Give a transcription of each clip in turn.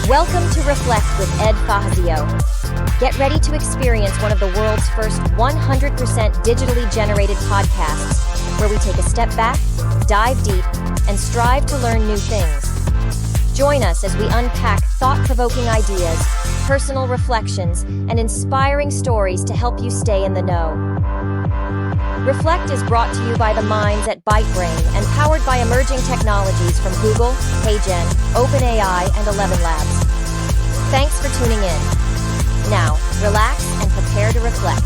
Welcome to Reflect with Ed Fassio. Get ready to experience one of the world's first 100% digitally generated podcasts, where we take a step back, dive deep, and strive to learn new things. Join us as we unpack thought-provoking ideas, personal reflections, and inspiring stories to help you stay in the know. Reflect is brought to you by the minds at ByteBrain and powered by emerging technologies from Google, HeyGen, OpenAI, and 11 Labs. Thanks for tuning in. Now, relax and prepare to reflect.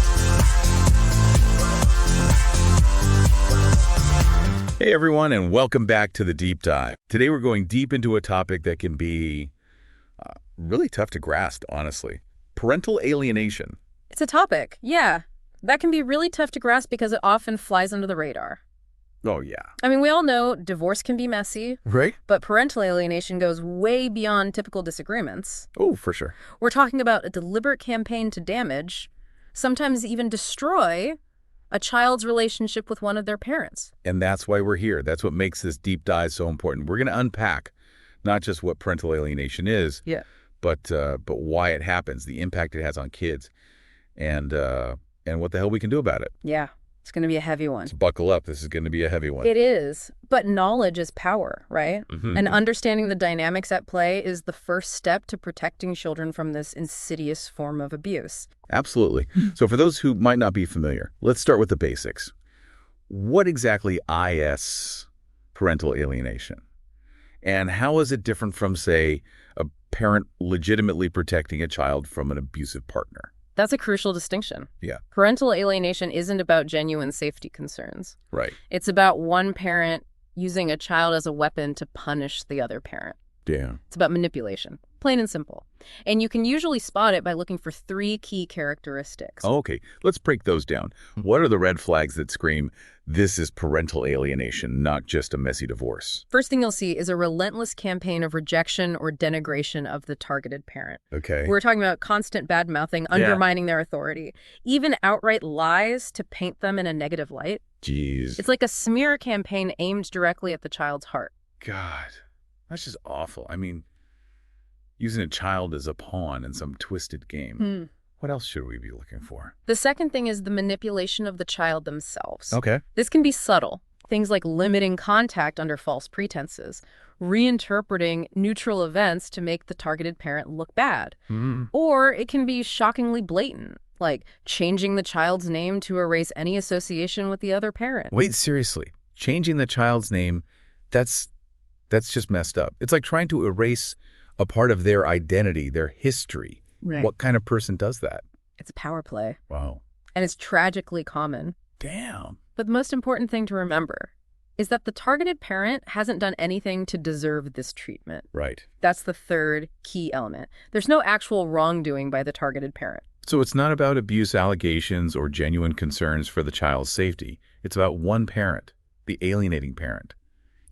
Hey everyone, and welcome back to the Deep Dive. Today we're going deep into a topic that can be really tough to grasp, honestly. Parental alienation. It's a topic, yeah. That can be really tough to grasp because it often flies under the radar. Oh, yeah. I mean, we all know divorce can be messy. Right? But parental alienation goes way beyond typical disagreements. Oh, for sure. We're talking about a deliberate campaign to damage, sometimes even destroy, a child's relationship with one of their parents. And that's why we're here. That's what makes this deep dive so important. We're going to unpack not just what parental alienation is, but why it happens, the impact it has on kids, and what the hell we can do about it. Yeah, it's going to be a heavy one. So buckle up. This is going to be a heavy one. It is. But knowledge is power, right? Mm-hmm. And understanding the dynamics at play is the first step to protecting children from this insidious form of abuse. Absolutely. So for those who might not be familiar, let's start with the basics. What exactly is parental alienation? And how is it different from, say, a parent legitimately protecting a child from an abusive partner? That's a crucial distinction. Yeah. Parental alienation isn't about genuine safety concerns. Right. It's about one parent using a child as a weapon to punish the other parent. Damn. It's about manipulation, plain and simple. And you can usually spot it by looking for three key characteristics. Okay, let's break those down. What are the red flags that scream, this is parental alienation, not just a messy divorce? First thing you'll see is a relentless campaign of rejection or denigration of the targeted parent. Okay. We're talking about constant bad-mouthing, undermining their authority, even outright lies to paint them in a negative light. Jeez. It's like a smear campaign aimed directly at the child's heart. God, that's just awful. I mean, using a child as a pawn in some twisted game. What else should we be looking for? The second thing is the manipulation of the child themselves. Okay. This can be subtle. Things like limiting contact under false pretenses, reinterpreting neutral events to make the targeted parent look bad. Or it can be shockingly blatant, like changing the child's name to erase any association with the other parent. Wait, seriously. Changing the child's name, that's just messed up. It's like trying to erase a part of their identity, their history. Right. What kind of person does that? It's a power play. Wow. And it's tragically common. Damn. But the most important thing to remember is that the targeted parent hasn't done anything to deserve this treatment. Right. That's the third key element. There's no actual wrongdoing by the targeted parent. So it's not about abuse allegations or genuine concerns for the child's safety. It's about one parent, the alienating parent,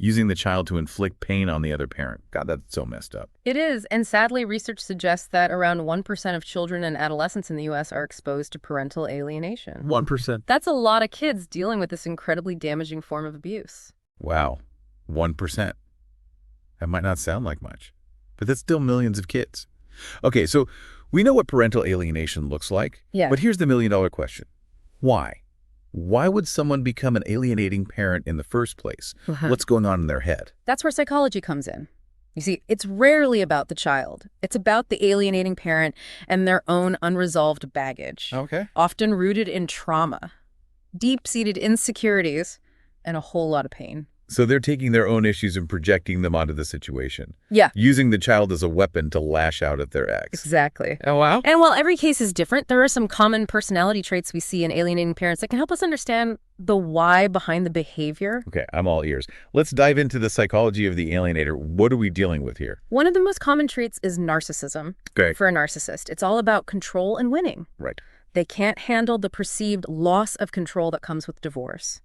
using the child to inflict pain on the other parent. God, that's so messed up. It is, and sadly, research suggests that around 1% of children and adolescents in the U.S. are exposed to parental alienation. 1%. That's a lot of kids dealing with this incredibly damaging form of abuse. Wow. 1%. That might not sound like much, but that's still millions of kids. Okay, so we know what parental alienation looks like. Yeah. But here's the million-dollar question. Why? Why would someone become an alienating parent in the first place? What's going on in their head? That's where psychology comes in. You see, it's rarely about the child. It's about the alienating parent and their own unresolved baggage. Okay. Often rooted in trauma, deep-seated insecurities, and a whole lot of pain. So they're taking their own issues and projecting them onto the situation. Yeah. Using the child as a weapon to lash out at their ex. Exactly. Oh, wow. And while every case is different, there are some common personality traits we see in alienating parents that can help us understand the why behind the behavior. Okay, I'm all ears. Let's dive into the psychology of the alienator. What are we dealing with here? One of the most common traits is narcissism. Okay. For a narcissist, it's all about control and winning. Right. They can't handle the perceived loss of control that comes with divorce.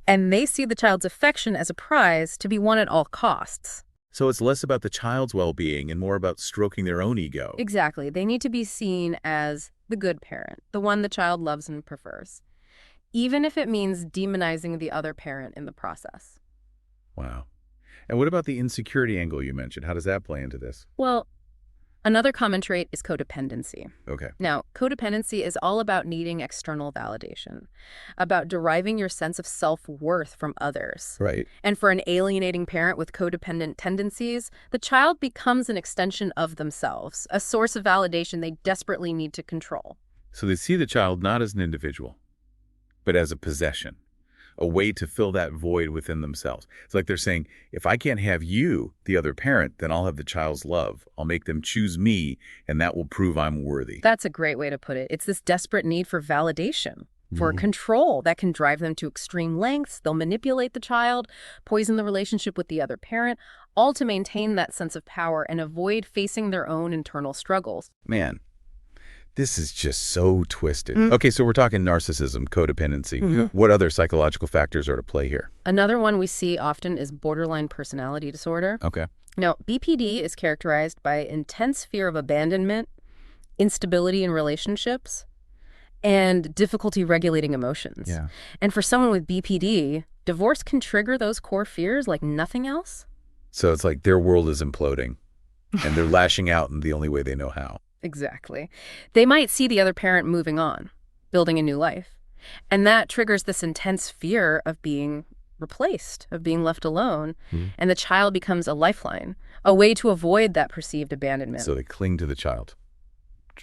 And they see the child's affection as a prize to be won at all costs. So it's less about the child's well-being and more about stroking their own ego. Exactly. They need to be seen as the good parent, the one the child loves and prefers, even if it means demonizing the other parent in the process. Wow. And what about the insecurity angle you mentioned? How does that play into this? Well, Another common trait is codependency. Okay. Now, codependency is all about needing external validation, about deriving your sense of self-worth from others. Right. And for an alienating parent with codependent tendencies, the child becomes an extension of themselves, a source of validation they desperately need to control. So they see the child not as an individual, but as a possession, a way to fill that void within themselves. It's like they're saying, if I can't have you, the other parent, then I'll have the child's love. I'll make them choose me, and that will prove I'm worthy. That's a great way to put it. It's this desperate need for validation, for control that can drive them to extreme lengths. They'll manipulate the child, poison the relationship with the other parent, all to maintain that sense of power and avoid facing their own internal struggles. Man, this is just so twisted. Okay, so we're talking narcissism, codependency. What other psychological factors are to play here? Another one we see often is borderline personality disorder. Okay. Now, BPD is characterized by intense fear of abandonment, instability in relationships, and difficulty regulating emotions. Yeah. And for someone with BPD, divorce can trigger those core fears like nothing else. So it's like their world is imploding, and they're lashing out in the only way they know how. Exactly. They might see the other parent moving on, building a new life. And that triggers this intense fear of being replaced, of being left alone. And the child becomes a lifeline, a way to avoid that perceived abandonment. So they cling to the child,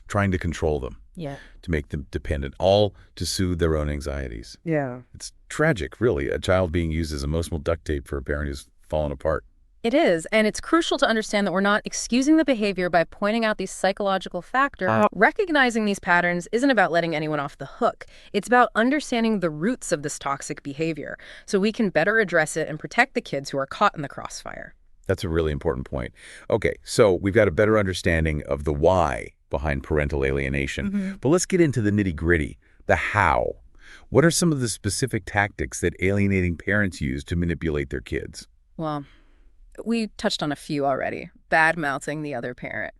trying to control them, Yeah. to make them dependent, all to soothe their own anxieties. Yeah. It's tragic, really, a child being used as emotional duct tape for a parent who's fallen apart. It is, and it's crucial to understand that we're not excusing the behavior by pointing out these psychological factors. Recognizing these patterns isn't about letting anyone off the hook. It's about understanding the roots of this toxic behavior so we can better address it and protect the kids who are caught in the crossfire. That's a really important point. Okay, so we've got a better understanding of the why behind parental alienation. But let's get into the nitty-gritty, the how. What are some of the specific tactics that alienating parents use to manipulate their kids? Well, we touched on a few already. Bad-mouthing the other parent,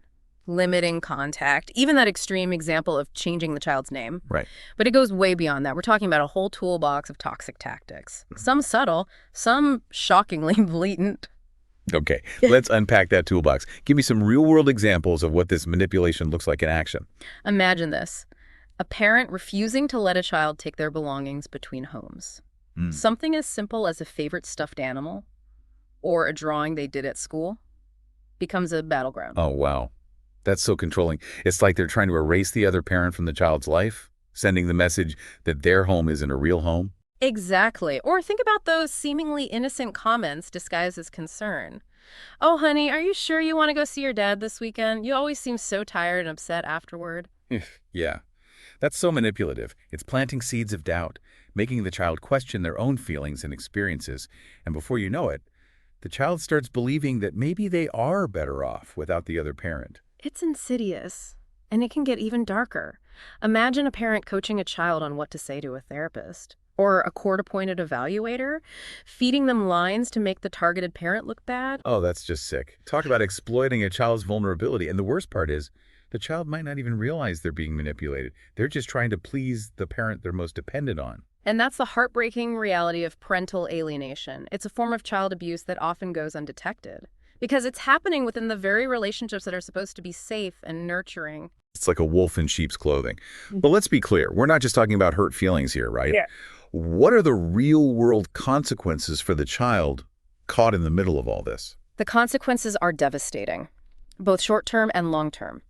limiting contact, even that extreme example of changing the child's name. Right. But it goes way beyond that. We're talking about a whole toolbox of toxic tactics. Some subtle, some shockingly blatant. Okay, let's unpack that toolbox. Give me some real-world examples of what this manipulation looks like in action. Imagine this. A parent refusing to let a child take their belongings between homes. Something as simple as a favorite stuffed animal or a drawing they did at school becomes a battleground. Oh, wow. That's so controlling. It's like they're trying to erase the other parent from the child's life, sending the message that their home isn't a real home. Exactly. Or think about those seemingly innocent comments disguised as concern. Oh, honey, are you sure you want to go see your dad this weekend? You always seem so tired and upset afterward. Yeah, that's so manipulative. It's planting seeds of doubt, making the child question their own feelings and experiences. And before you know it, the child starts believing that maybe they are better off without the other parent. It's insidious, and it can get even darker. Imagine a parent coaching a child on what to say to a therapist, or a court-appointed evaluator, feeding them lines to make the targeted parent look bad. Oh, that's just sick. Talk about exploiting a child's vulnerability. And the worst part is, the child might not even realize they're being manipulated. They're just trying to please the parent they're most dependent on. And that's the heartbreaking reality of parental alienation. It's a form of child abuse that often goes undetected because it's happening within the very relationships that are supposed to be safe and nurturing. It's like a wolf in sheep's clothing. But let's be clear. We're not just talking about hurt feelings here, right? Yeah. What are the real-world consequences for the child caught in the middle of all this? The consequences are devastating, both short-term and long-term.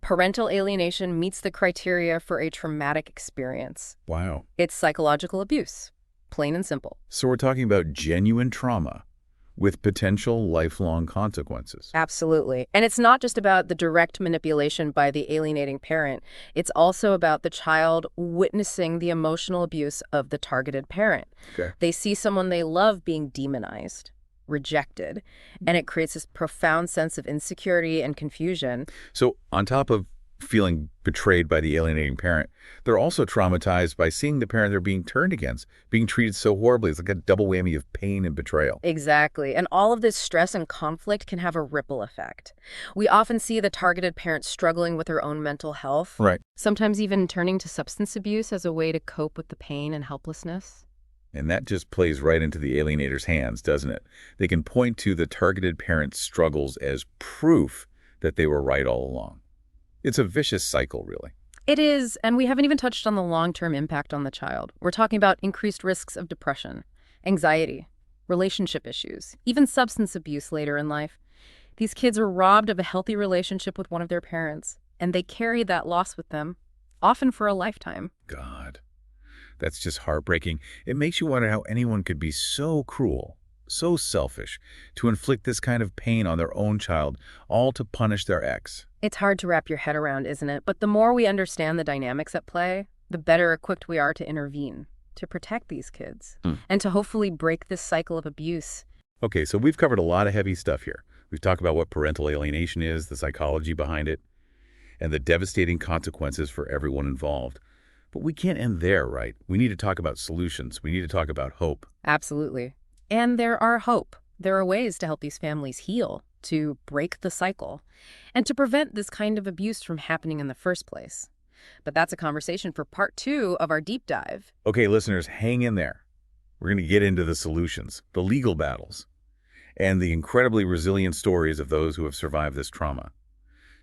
Parental alienation meets the criteria for a traumatic experience. Wow. It's psychological abuse, plain and simple. So we're talking about genuine trauma with potential lifelong consequences. Absolutely. And it's not just about the direct manipulation by the alienating parent. It's also about the child witnessing the emotional abuse of the targeted parent. Okay. They see someone they love being demonized, rejected, and it creates this profound sense of insecurity and confusion. So on top of feeling betrayed by the alienating parent, they're also traumatized by seeing the parent they're being turned against, being treated so horribly. It's like a double whammy of pain and betrayal. Exactly. And all of this stress and conflict can have a ripple effect. We often see the targeted parent struggling with their own mental health, Right. sometimes even turning to substance abuse as a way to cope with the pain and helplessness. And that just plays right into the alienator's hands, doesn't it? They can point to the targeted parent's struggles as proof that they were right all along. It's a vicious cycle, really. It is, and we haven't even touched on the long-term impact on the child. We're talking about increased risks of depression, anxiety, relationship issues, even substance abuse later in life. These kids are robbed of a healthy relationship with one of their parents, and they carry that loss with them, often for a lifetime. God, that's just heartbreaking. It makes you wonder how anyone could be so cruel, so selfish, to inflict this kind of pain on their own child, all to punish their ex. It's hard to wrap your head around, isn't it? But the more we understand the dynamics at play, the better equipped we are to intervene, to protect these kids, and to hopefully break this cycle of abuse. Okay, so we've covered a lot of heavy stuff here. We've talked about what parental alienation is, the psychology behind it, and the devastating consequences for everyone involved. But we can't end there, right? We need to talk about solutions. We need to talk about hope. Absolutely. And there are hope. There are ways to help these families heal, to break the cycle, and to prevent this kind of abuse from happening in the first place. But that's a conversation for part 2 of our deep dive. Okay, listeners, hang in there. We're going to get into the solutions, the legal battles, and the incredibly resilient stories of those who have survived this trauma.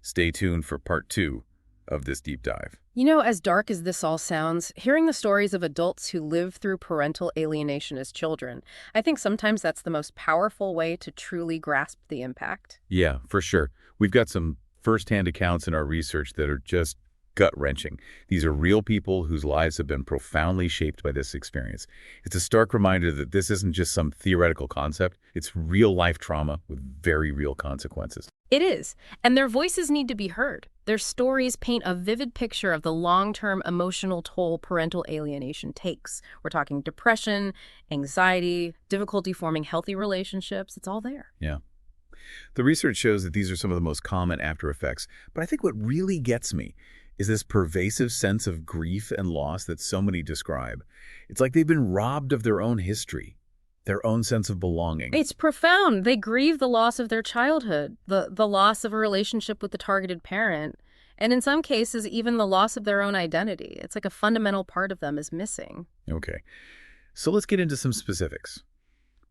Stay tuned for part 2 of this deep dive. You know, as dark as this all sounds, hearing the stories of adults who live through parental alienation as children, I think sometimes that's the most powerful way to truly grasp the impact. Yeah, for sure. We've got some firsthand accounts in our research that are just gut-wrenching. These are real people whose lives have been profoundly shaped by this experience. It's a stark reminder that this isn't just some theoretical concept. It's real-life trauma with very real consequences. It is, and their voices need to be heard. Their stories paint a vivid picture of the long-term emotional toll parental alienation takes. We're talking depression, anxiety, difficulty forming healthy relationships. It's all there. Yeah. The research shows that these are some of the most common after effects, but I think what really gets me is this pervasive sense of grief and loss that so many describe. It's like they've been robbed of their own history, their own sense of belonging. It's profound. They grieve the loss of their childhood, the loss of a relationship with the targeted parent, and in some cases, even the loss of their own identity. It's like a fundamental part of them is missing. Okay, so let's get into some specifics.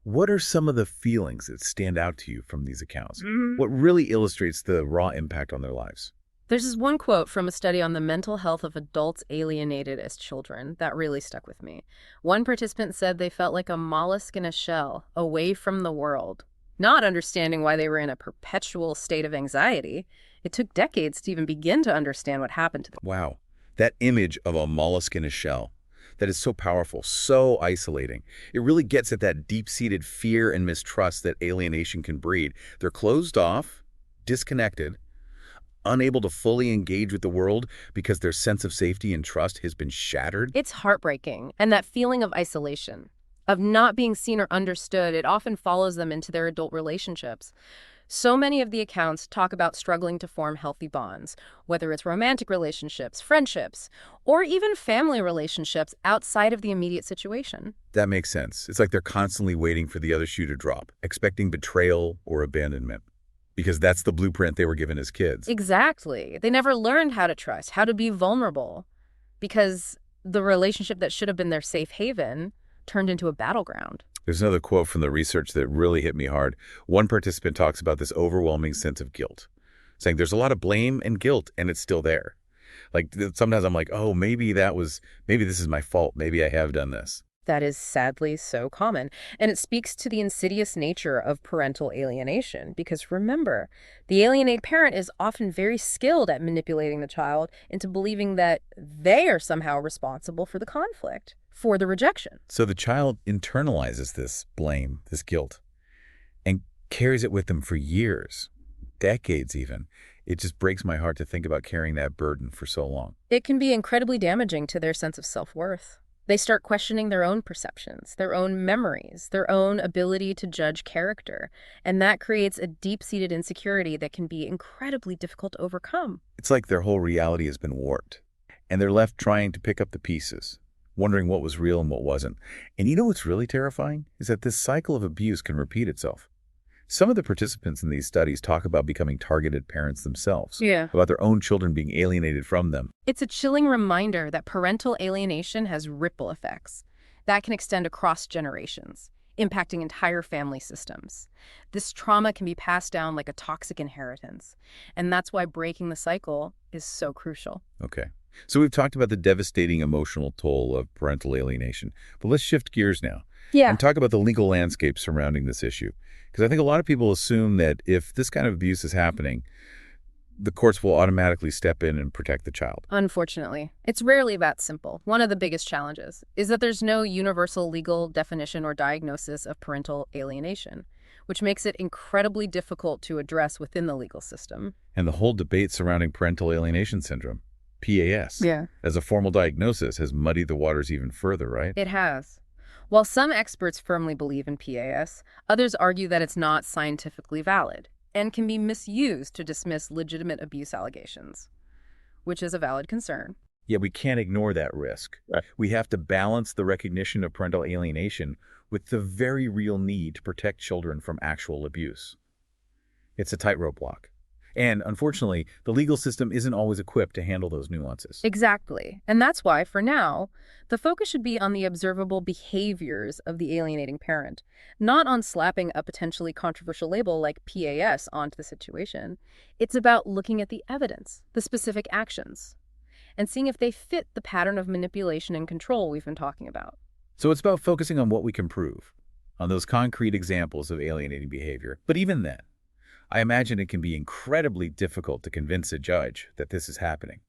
What are some of the feelings that stand out to you from these accounts? What really illustrates the raw impact on their lives? There's this one quote from a study on the mental health of adults alienated as children that really stuck with me. One participant said they felt like a mollusk in a shell, away from the world, not understanding why they were in a perpetual state of anxiety. It took decades to even begin to understand what happened to them. Wow, that image of a mollusk in a shell, that is so powerful, so isolating. It really gets at that deep-seated fear and mistrust that alienation can breed. They're closed off, disconnected, unable to fully engage with the world because their sense of safety and trust has been shattered. It's heartbreaking, and that feeling of isolation, of not being seen or understood, it often follows them into their adult relationships. So many of the accounts talk about struggling to form healthy bonds, whether it's romantic relationships, friendships, or even family relationships outside of the immediate situation. That makes sense. It's like they're constantly waiting for the other shoe to drop, expecting betrayal or abandonment, because that's the blueprint they were given as kids. Exactly. They never learned how to trust, how to be vulnerable, because the relationship that should have been their safe haven turned into a battleground. There's another quote from the research that really hit me hard. One participant talks about this overwhelming sense of guilt, saying there's a lot of blame and guilt, and it's still there. Like sometimes I'm like, oh, maybe this is my fault. Maybe I have done this. That is sadly so common, and it speaks to the insidious nature of parental alienation, because remember, the alienated parent is often very skilled at manipulating the child into believing that they are somehow responsible for the conflict, for the rejection. So the child internalizes this blame, this guilt, and carries it with them for years, decades even. It just breaks my heart to think about carrying that burden for so long. It can be incredibly damaging to their sense of self-worth. They start questioning their own perceptions, their own memories, their own ability to judge character, and that creates a deep-seated insecurity that can be incredibly difficult to overcome. It's like their whole reality has been warped, and they're left trying to pick up the pieces, wondering what was real and what wasn't. And you know what's really terrifying? Is that this cycle of abuse can repeat itself. Some of the participants in these studies talk about becoming targeted parents themselves, about their own children being alienated from them. It's a chilling reminder that parental alienation has ripple effects that can extend across generations. impacting entire family systems. This trauma can be passed down like a toxic inheritance, and that's why breaking the cycle is so crucial. Okay. So we've talked about the devastating emotional toll of parental alienation, but let's shift gears now and talk about the legal landscape surrounding this issue. Because I think a lot of people assume that if this kind of abuse is happening, the courts will automatically step in and protect the child. Unfortunately, it's rarely that simple. One of the biggest challenges is that there's no universal legal definition or diagnosis of parental alienation, which makes it incredibly difficult to address within the legal system. And the whole debate surrounding parental alienation syndrome, PAS, as a formal diagnosis has muddied the waters even further, right? It has. While some experts firmly believe in PAS, others argue that it's not scientifically valid and can be misused to dismiss legitimate abuse allegations, which is a valid concern. Yeah, we can't ignore that risk. Right. We have to balance the recognition of parental alienation with the very real need to protect children from actual abuse. It's a tightrope walk. And unfortunately, the legal system isn't always equipped to handle those nuances. Exactly. And that's why, for now, the focus should be on the observable behaviors of the alienating parent, not on slapping a potentially controversial label like PAS onto the situation. It's about looking at the evidence, the specific actions, and seeing if they fit the pattern of manipulation and control we've been talking about. So it's about focusing on what we can prove, on those concrete examples of alienating behavior. But even then, I imagine it can be incredibly difficult to convince a judge that this is happening,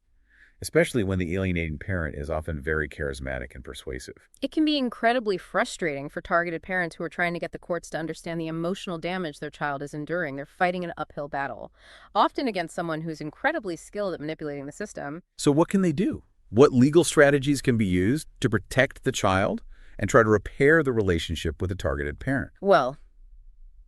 especially when the alienating parent is often very charismatic and persuasive. It can be incredibly frustrating for targeted parents who are trying to get the courts to understand the emotional damage their child is enduring. They're fighting an uphill battle, often against someone who's incredibly skilled at manipulating the system. So what can they do? What legal strategies can be used to protect the child and try to repair the relationship with the targeted parent? Well,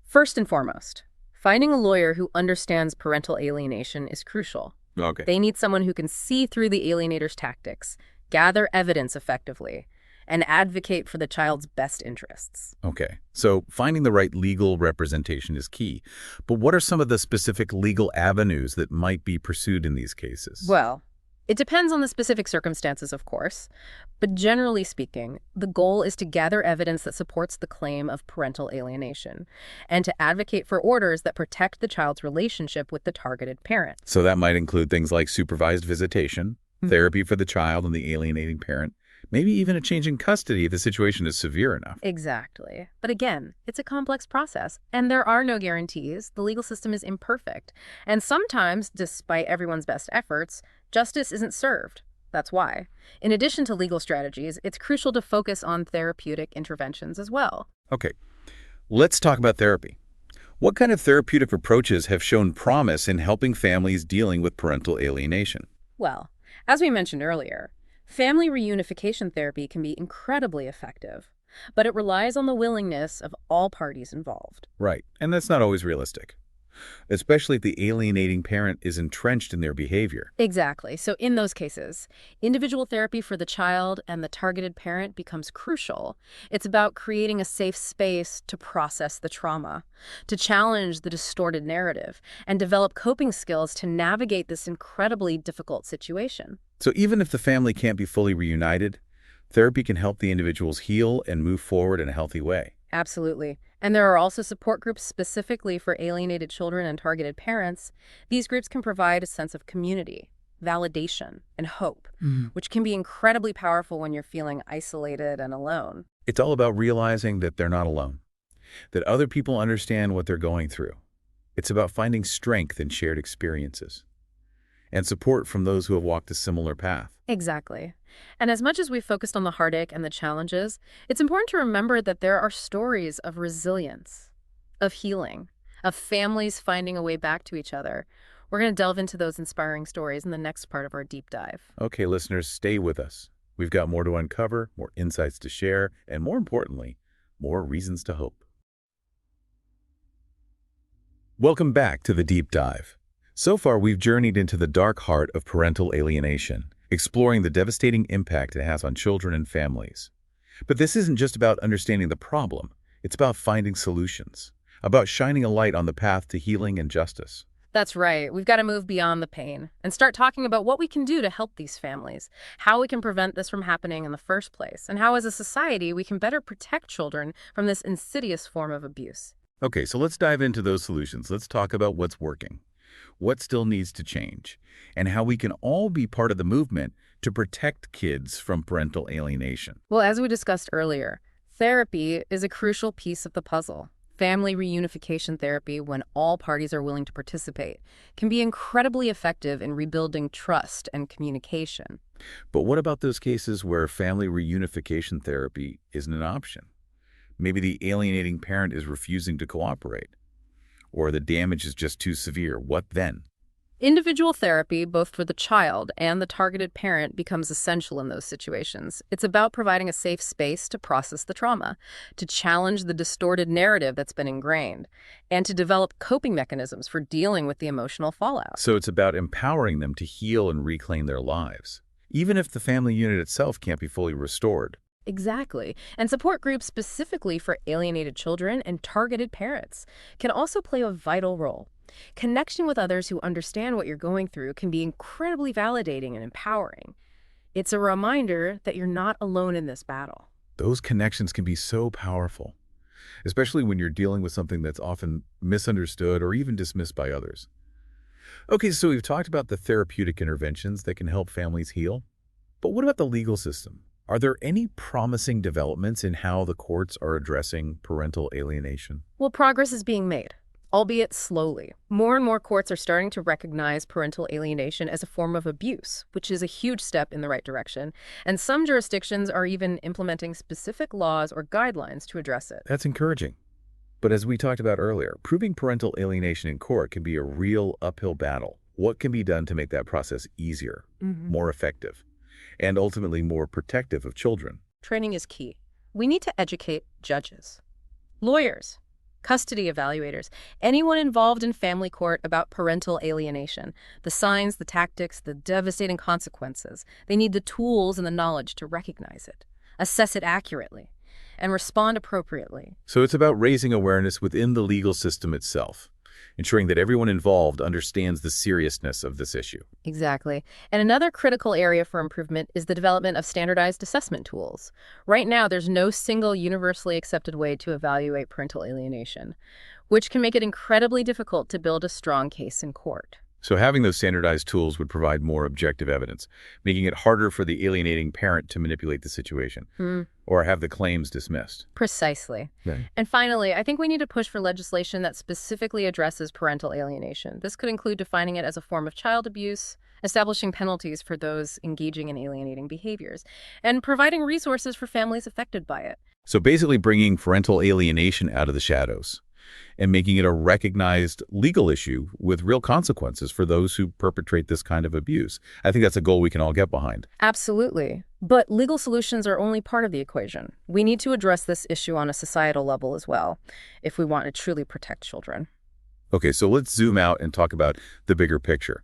first and foremost, finding a lawyer who understands parental alienation is crucial. Okay. They need someone who can see through the alienator's tactics, gather evidence effectively, and advocate for the child's best interests. Okay. So finding the right legal representation is key. But what are some of the specific legal avenues that might be pursued in these cases? Well, it depends on the specific circumstances, of course, but generally speaking, the goal is to gather evidence that supports the claim of parental alienation and to advocate for orders that protect the child's relationship with the targeted parent. So that might include things like supervised visitation, therapy for the child and the alienating parent, maybe even a change in custody if the situation is severe enough. Exactly. But again, it's a complex process, and there are no guarantees. The legal system is imperfect. And sometimes, despite everyone's best efforts, justice isn't served. That's why. In addition to legal strategies, it's crucial to focus on therapeutic interventions as well. Okay, let's talk about therapy. What kind of therapeutic approaches have shown promise in helping families dealing with parental alienation? Well, as we mentioned earlier, family reunification therapy can be incredibly effective, but it relies on the willingness of all parties involved. Right, and that's not always realistic, especially if the alienating parent is entrenched in their behavior. Exactly. So in those cases, individual therapy for the child and the targeted parent becomes crucial. It's about creating a safe space to process the trauma, to challenge the distorted narrative, and develop coping skills to navigate this incredibly difficult situation. So even if the family can't be fully reunited, therapy can help the individuals heal and move forward in a healthy way. Absolutely. And there are also support groups specifically for alienated children and targeted parents. These groups can provide a sense of community, validation, and hope, which can be incredibly powerful when you're feeling isolated and alone. It's all about realizing that they're not alone, that other people understand what they're going through. It's about finding strength in shared experiences and support from those who have walked a similar path. Exactly. And as much as we've focused on the heartache and the challenges, it's important to remember that there are stories of resilience, of healing, of families finding a way back to each other. We're going to delve into those inspiring stories in the next part of our deep dive. Okay, listeners, stay with us. We've got more to uncover, more insights to share, and more importantly, more reasons to hope. Welcome back to the deep dive. So far, we've journeyed into the dark heart of parental alienation, exploring the devastating impact it has on children and families. But this isn't just about understanding the problem. It's about finding solutions, about shining a light on the path to healing and justice. That's right. We've got to move beyond the pain and start talking about what we can do to help these families, how we can prevent this from happening in the first place, and how as a society we can better protect children from this insidious form of abuse. Okay, so let's dive into those solutions. Let's talk about what's working, what still needs to change, and how we can all be part of the movement to protect kids from parental alienation. Well, as we discussed earlier, therapy is a crucial piece of the puzzle. Family reunification therapy, when all parties are willing to participate, can be incredibly effective in rebuilding trust and communication. But what about those cases where family reunification therapy isn't an option? Maybe the alienating parent is refusing to cooperate, or the damage is just too severe. What then? Individual therapy, both for the child and the targeted parent, becomes essential in those situations. It's about providing a safe space to process the trauma, to challenge the distorted narrative that's been ingrained, and to develop coping mechanisms for dealing with the emotional fallout. So it's about empowering them to heal and reclaim their lives, even if the family unit itself can't be fully restored. Exactly. And support groups specifically for alienated children and targeted parents can also play a vital role. Connection with others who understand what you're going through can be incredibly validating and empowering. It's a reminder that you're not alone in this battle. Those connections can be so powerful, especially when you're dealing with something that's often misunderstood or even dismissed by others. Okay, so we've talked about the therapeutic interventions that can help families heal. But what about the legal system? Are there any promising developments in how the courts are addressing parental alienation? Well, progress is being made, albeit slowly. More and more courts are starting to recognize parental alienation as a form of abuse, which is a huge step in the right direction. And some jurisdictions are even implementing specific laws or guidelines to address it. That's encouraging. But as we talked about earlier, proving parental alienation in court can be a real uphill battle. What can be done to make that process easier, more effective, and ultimately more protective of children? Training is key. We need to educate judges, lawyers, custody evaluators, anyone involved in family court about parental alienation, the signs, the tactics, the devastating consequences. They need the tools and the knowledge to recognize it, assess it accurately, and respond appropriately. So it's about raising awareness within the legal system itself, ensuring that everyone involved understands the seriousness of this issue. Exactly. And another critical area for improvement is the development of standardized assessment tools. Right now, there's no single universally accepted way to evaluate parental alienation, which can make it incredibly difficult to build a strong case in court. So having those standardized tools would provide more objective evidence, making it harder for the alienating parent to manipulate the situation or have the claims dismissed. Precisely. Yeah. And finally, I think we need to push for legislation that specifically addresses parental alienation. This could include defining it as a form of child abuse, establishing penalties for those engaging in alienating behaviors, and providing resources for families affected by it. So basically bringing parental alienation out of the shadows and making it a recognized legal issue with real consequences for those who perpetrate this kind of abuse. I think that's a goal we can all get behind. Absolutely. But legal solutions are only part of the equation. We need to address this issue on a societal level as well, if we want to truly protect children. Okay, so let's zoom out and talk about the bigger picture.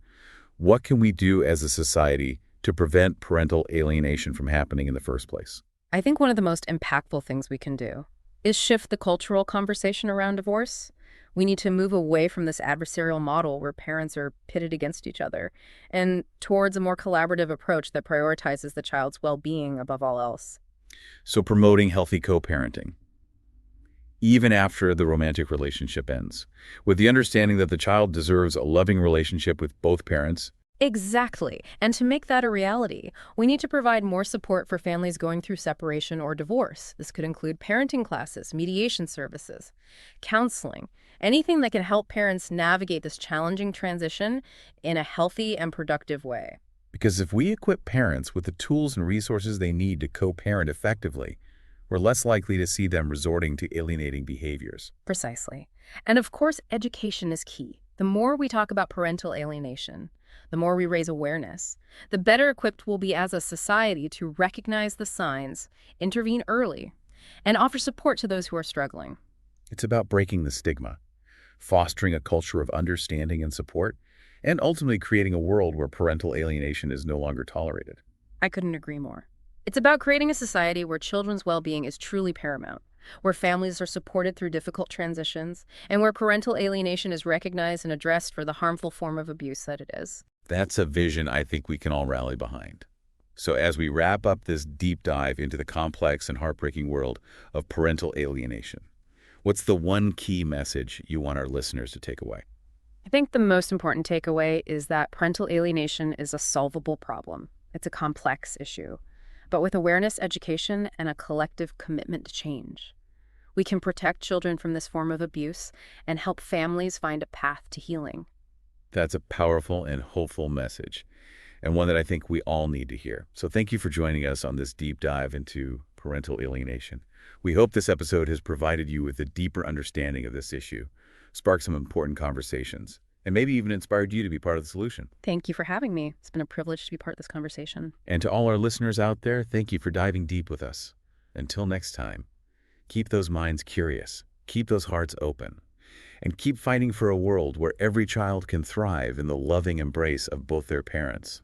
What can we do as a society to prevent parental alienation from happening in the first place? I think one of the most impactful things we can do is shift the cultural conversation around divorce. We need to move away from this adversarial model where parents are pitted against each other and towards a more collaborative approach that prioritizes the child's well-being above all else. So promoting healthy co-parenting, even after the romantic relationship ends, with the understanding that the child deserves a loving relationship with both parents. Exactly. And to make that a reality, we need to provide more support for families going through separation or divorce. This could include parenting classes, mediation services, counseling, anything that can help parents navigate this challenging transition in a healthy and productive way. Because if we equip parents with the tools and resources they need to co-parent effectively, we're less likely to see them resorting to alienating behaviors. Precisely. And of course, education is key. The more we talk about parental alienation, the more we raise awareness, the better equipped we'll be as a society to recognize the signs, intervene early, and offer support to those who are struggling. It's about breaking the stigma, fostering a culture of understanding and support, and ultimately creating a world where parental alienation is no longer tolerated. I couldn't agree more. It's about creating a society where children's well-being is truly paramount, where families are supported through difficult transitions, and where parental alienation is recognized and addressed for the harmful form of abuse that it is. That's a vision I think we can all rally behind. So as we wrap up this deep dive into the complex and heartbreaking world of parental alienation, what's the one key message you want our listeners to take away? I think the most important takeaway is that parental alienation is a solvable problem. It's a complex issue. But with awareness, education, and a collective commitment to change, we can protect children from this form of abuse and help families find a path to healing. That's a powerful and hopeful message, and one that I think we all need to hear. So thank you for joining us on this deep dive into parental alienation. We hope this episode has provided you with a deeper understanding of this issue, sparked some important conversations, and maybe even inspired you to be part of the solution. Thank you for having me. It's been a privilege to be part of this conversation. And to all our listeners out there, thank you for diving deep with us. Until next time, keep those minds curious, keep those hearts open, and keep fighting for a world where every child can thrive in the loving embrace of both their parents.